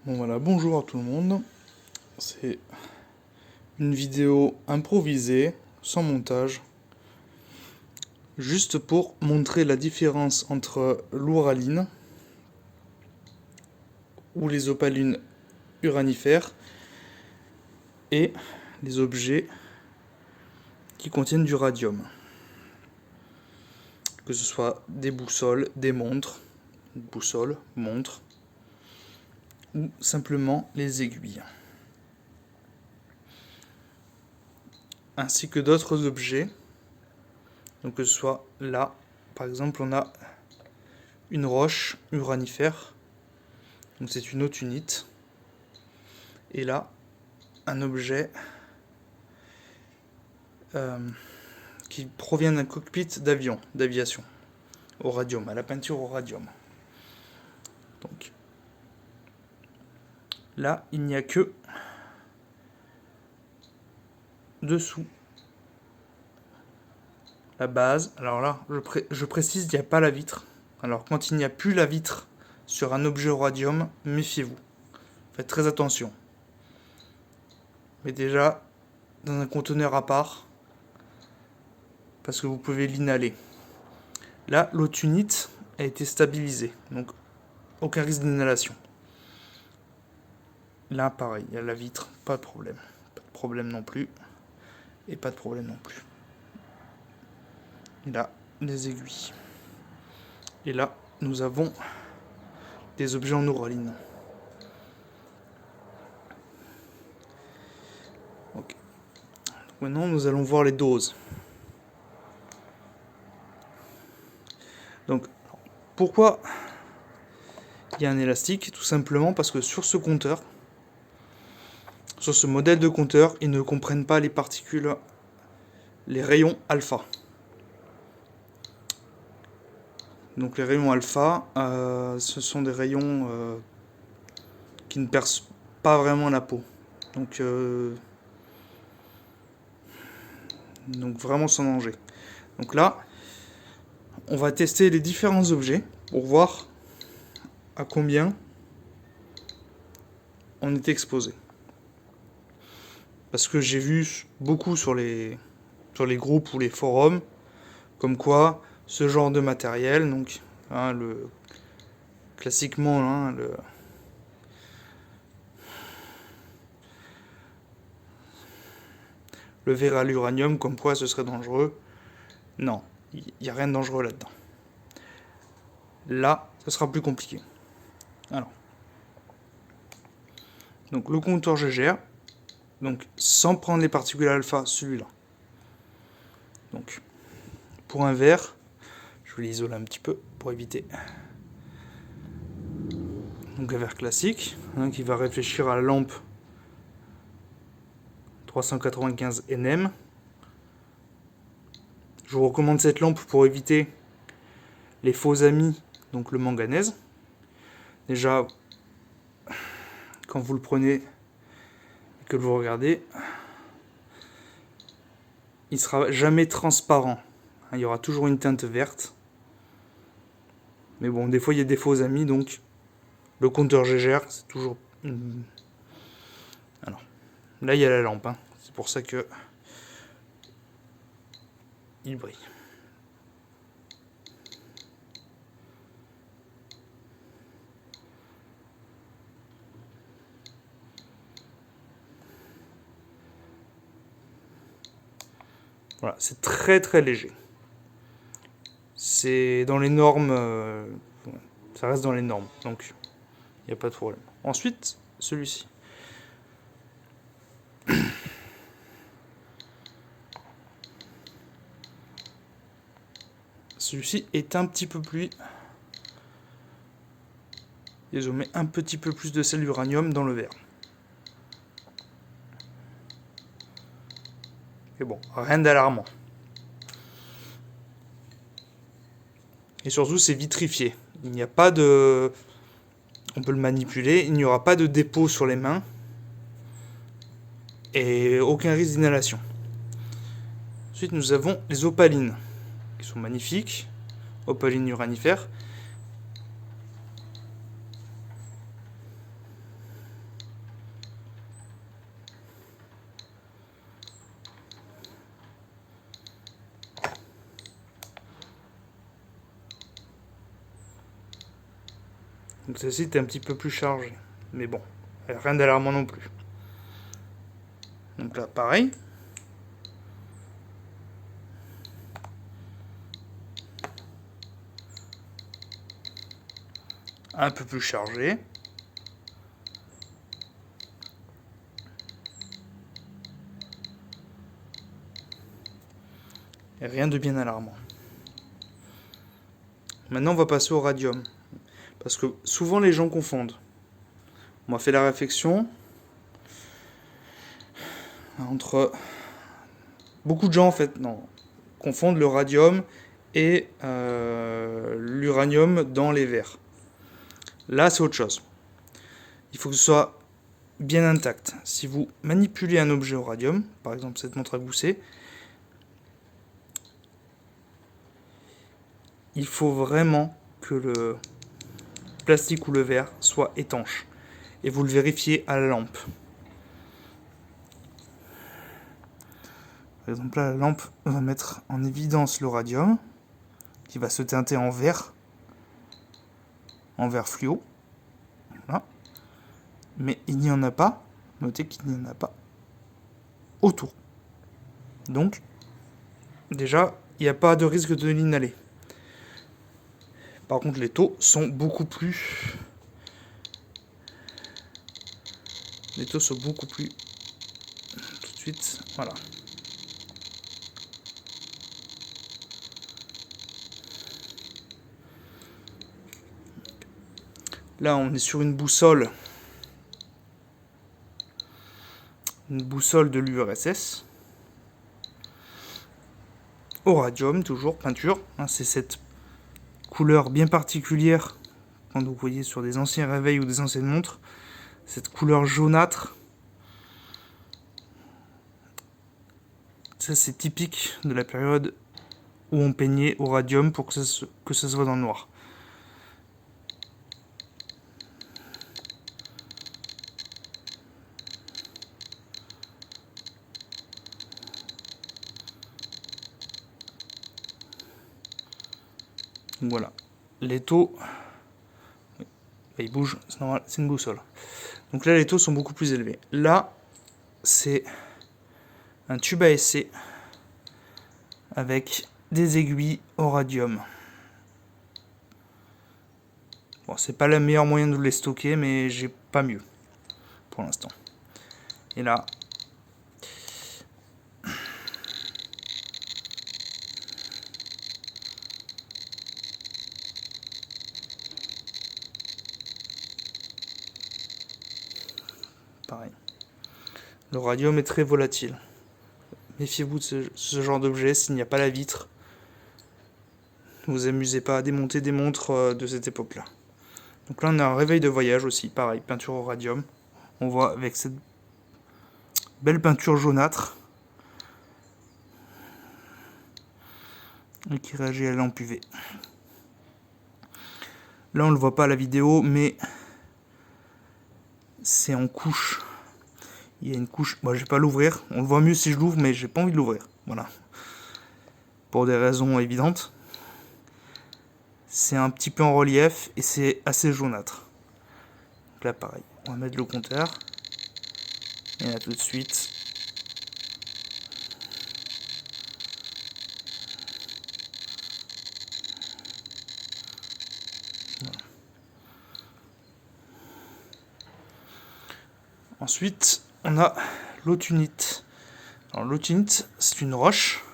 Bon voilà, bonjour à tout le monde. C'est une vidéo improvisée, sans montage, juste pour montrer la différence entre l'ouraline ou les opalines uranifères et les objets qui contiennent du radium. Que ce soit des boussoles, des montres, boussoles, montres, ou simplement les aiguilles. Ainsi que d'autres objets. Donc que ce soit là, par exemple, on a une roche uranifère. Donc c'est une autunite. Et là, un objet qui provient d'un cockpit d'aviation, au radium, à la peinture au radium. Donc là, il n'y a que dessous la base. Alors là, je précise, il n'y a pas la vitre. Alors quand il n'y a plus la vitre sur un objet au radium, méfiez-vous. Faites très attention. Mais déjà, dans un conteneur à part, parce que vous pouvez l'inhaler. Là, l'autunite a été stabilisée, donc aucun risque d'inhalation. Là, pareil, il y a la vitre, pas de problème. Pas de problème non plus. Et pas de problème non plus. Là, les aiguilles. Et là, nous avons des objets en ouraline. Ok. Donc maintenant, nous allons voir les doses. Donc, pourquoi il y a un élastique? Tout simplement parce que sur ce compteur, sur ce modèle de compteur, ils ne comprennent pas les particules, les rayons alpha. Donc les rayons alpha, ce sont des rayons qui ne percent pas vraiment la peau. Donc vraiment sans danger. Donc là, on va tester les différents objets pour voir à combien on est exposé. Parce que j'ai vu beaucoup sur les groupes ou les forums, comme quoi ce genre de matériel, donc classiquement le verre à l'uranium, comme quoi ce serait dangereux. Non, il n'y a rien de dangereux là-dedans. Là, ça sera plus compliqué. Alors, donc le compteur GGR, donc sans prendre les particules alpha, celui-là. Donc, pour un verre, je vais l'isoler un petit peu pour éviter. Donc un verre classique, qui va réfléchir à la lampe 395 NM. Je vous recommande cette lampe pour éviter les faux amis, donc le manganèse. Déjà, quand vous le prenez et que vous regardez, il ne sera jamais transparent. Il y aura toujours une teinte verte. Mais bon, des fois il y a des faux amis, donc le compteur GGR, c'est toujours... Alors, là il y a la lampe, c'est pour ça que il brille. Voilà, c'est très très léger. C'est dans les normes, ça reste dans les normes, donc il n'y a pas de problème. Ensuite, celui-ci. Celui-ci est un petit peu plus... Ils ont mis un petit peu plus de sel d'uranium dans le verre. Et bon, rien d'alarmant. Et surtout, c'est vitrifié. Il n'y a pas de... On peut le manipuler, il n'y aura pas de dépôt sur les mains. Et aucun risque d'inhalation. Ensuite, nous avons les opalines, qui sont magnifiques. Opalines uranifères. Donc celle-ci est un petit peu plus chargée. Mais bon, rien d'alarmant non plus. Donc là, pareil. Un peu plus chargé. Et rien de bien alarmant. Maintenant, on va passer au radium. Parce que souvent, les gens confondent. On m'a fait la réflexion entre... Beaucoup de gens, en fait, non, confondent le radium et l'uranium dans les verres. Là, c'est autre chose. Il faut que ce soit bien intact. Si vous manipulez un objet au radium, par exemple cette montre à gousset, il faut vraiment que le plastique ou le verre soit étanche. Et vous le vérifiez à la lampe. Par exemple, là, la lampe va mettre en évidence le radium, qui va se teinter en vert fluo. Voilà. Mais il n'y en a pas, notez qu'il n'y en a pas autour. Donc, déjà, il n'y a pas de risque de l'inhaler. Par contre, les taux sont beaucoup plus... Les taux sont beaucoup plus... Tout de suite, voilà. Là, on est sur une boussole. Une boussole de l'URSS. Au radium, toujours, peinture. C'est cette couleur bien particulière, quand vous voyez sur des anciens réveils ou des anciennes montres, cette couleur jaunâtre. Ça, c'est typique de la période où on peignait au radium pour que ça se voit dans le noir. Donc voilà, les taux, ils bougent, c'est normal, c'est une boussole. Donc là, les taux sont beaucoup plus élevés. Là, c'est un tube à essai avec des aiguilles au radium. Bon, c'est pas le meilleur moyen de les stocker, mais j'ai pas mieux pour l'instant. Et là, pareil. Le radium est très volatile. Méfiez-vous de ce genre d'objet s'il n'y a pas la vitre. Ne vous amusez pas à démonter des montres de cette époque-là. Donc là, on a un réveil de voyage aussi, pareil, peinture au radium. On voit avec cette belle peinture jaunâtre et qui réagit à la lampe UV. Là, on ne le voit pas à la vidéo, mais c'est en couche. Il y a une couche. Bon, je vais pas l'ouvrir. On le voit mieux si je l'ouvre, mais j'ai pas envie de l'ouvrir. Voilà. Pour des raisons évidentes. C'est un petit peu en relief et c'est assez jaunâtre. Donc là, pareil. On va mettre le compteur. Et là, tout de suite. Voilà. Ensuite, on a l'autunite. Alors, l'autunite, c'est une roche.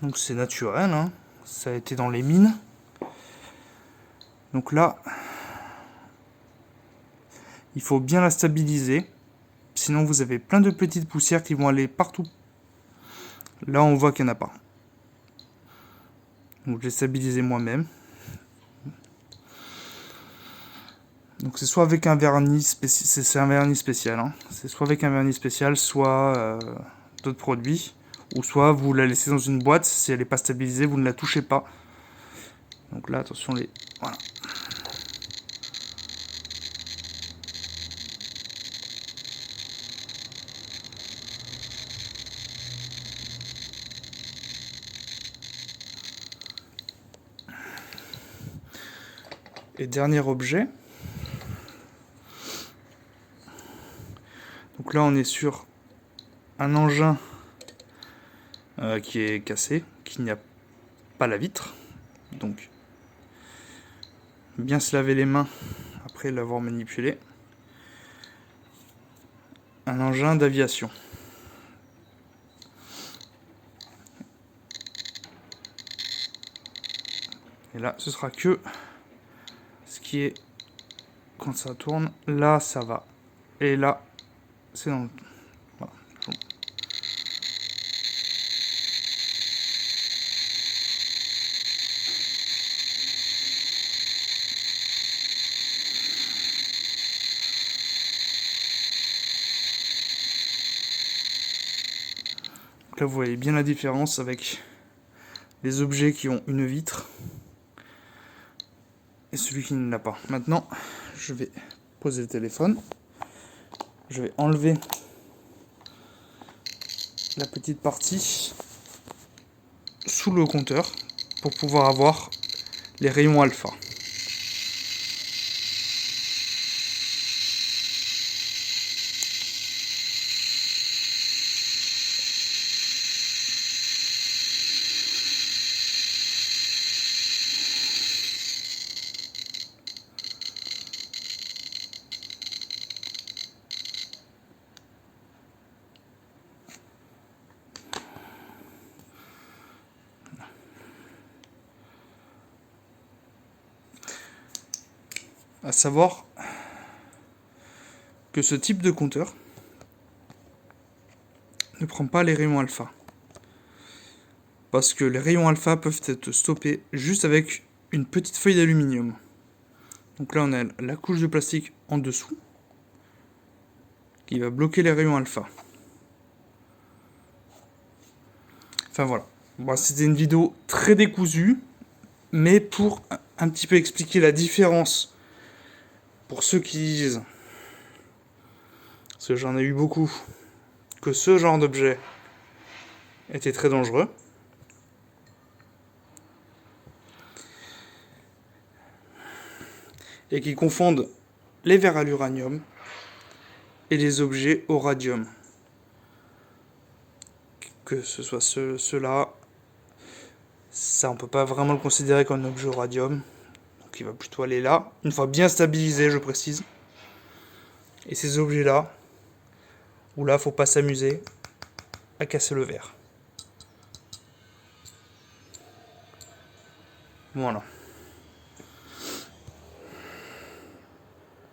Donc, c'est naturel, hein. Ça a été dans les mines. Donc là, il faut bien la stabiliser. Sinon, vous avez plein de petites poussières qui vont aller partout. Là, on voit qu'il n'y en a pas. Donc, je l'ai stabilisé moi-même. Donc, c'est soit avec un vernis spécial, c'est un vernis spécial. Hein. C'est soit avec un vernis spécial, soit d'autres produits. Ou soit vous la laissez dans une boîte. Si elle n'est pas stabilisée, vous ne la touchez pas. Donc là, attention, voilà. Et dernier objet. Donc là, on est sur un engin qui est cassé, qui n'y a pas la vitre. Donc, bien se laver les mains après l'avoir manipulé. Un engin d'aviation. Et là, ce sera que ce qui est quand ça tourne. Là, ça va. Et là, c'est dans le... Voilà. Donc là, vous voyez bien la différence avec les objets qui ont une vitre et celui qui ne l'a pas. Maintenant, je vais poser le téléphone. Je vais enlever la petite partie sous le compteur pour pouvoir avoir les rayons alpha. À savoir que ce type de compteur ne prend pas les rayons alpha. Parce que les rayons alpha peuvent être stoppés juste avec une petite feuille d'aluminium. Donc là, on a la couche de plastique en dessous qui va bloquer les rayons alpha. Enfin voilà. Bon, c'était une vidéo très décousue, mais pour un petit peu expliquer la différence pour ceux qui disent, parce que j'en ai eu beaucoup, que ce genre d'objet était très dangereux. Et qui confondent les verres à l'uranium et les objets au radium. Que ce soit ceux-là, ça on peut pas vraiment le considérer comme un objet au radium. Donc il va plutôt aller là, une fois bien stabilisé, je précise. Et ces objets-là, où là faut pas s'amuser à casser le verre. Voilà.